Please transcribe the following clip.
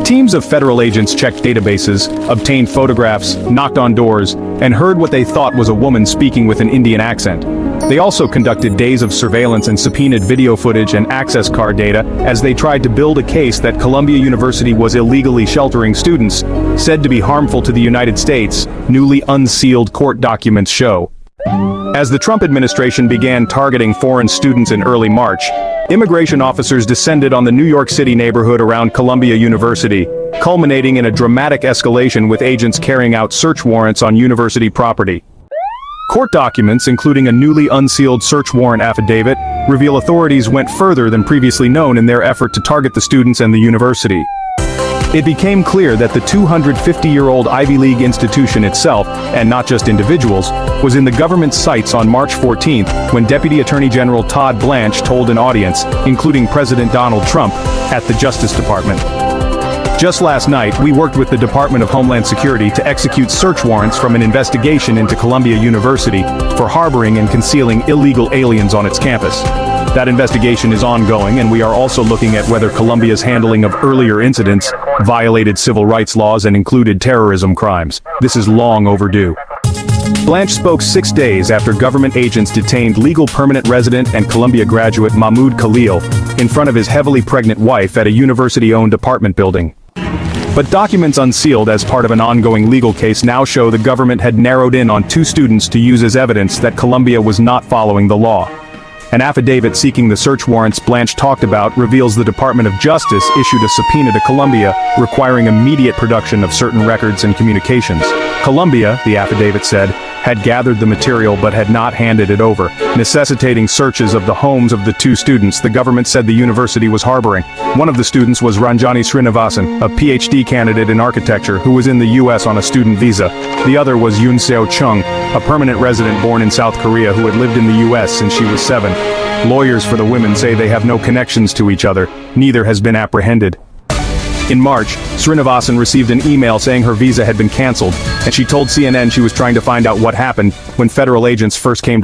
Teams of federal agents checked databases, obtained photographs, knocked on doors, and heard what they thought was a woman speaking with an Indian accent. They also conducted days of surveillance and subpoenaed video footage and access card data as they tried to build a case that Columbia University was illegally sheltering students, said to be harmful to the United States, newly unsealed court documents show. As the Trump administration began targeting foreign students in early March, immigration officers descended on the New York City neighborhood around Columbia University, culminating in a dramatic escalation with agents carrying out search warrants on university property. Court documents, including a newly unsealed search warrant affidavit, reveal authorities went further than previously known in their effort to target the students and the university. It became clear that the 250-year-old Ivy League institution itself, and not just individuals, was in the government's sights on March 14 when Deputy Attorney General Todd Blanche told an audience, including President Donald Trump, at the Justice Department. Just last night, we worked with the Department of Homeland Security to execute search warrants from an investigation into Columbia University for harboring and concealing illegal aliens on its campus. That investigation is ongoing, and we are also looking at whether Columbia's handling of earlier incidents violated civil rights laws and included terrorism crimes. This is long overdue. Blanche spoke 6 days after government agents detained legal permanent resident and Columbia graduate Mahmoud Khalil in front of his heavily pregnant wife at a university-owned apartment building. But documents unsealed as part of an ongoing legal case now show the government had narrowed in on 2 students to use as evidence that Columbia was not following the law. An affidavit seeking the search warrants Blanche talked about reveals the Department of Justice issued a subpoena to Columbia requiring immediate production of certain records and communications. Columbia, the affidavit said, had gathered the material but had not handed it over, necessitating searches of the homes of the 2 students the government said the university was harboring. One of the students was Ranjani Srinivasan, a PhD candidate in architecture who was in the U.S. on a student visa. The other was Yunseo Chung, a permanent resident born in South Korea who had lived in the U.S. since she was 7. Lawyers for the women say they have no connections to each other. Neither has been apprehended. In March, Srinivasan received an email saying her visa had been canceled, and she told CNN she was trying to find out what happened when federal agents first came to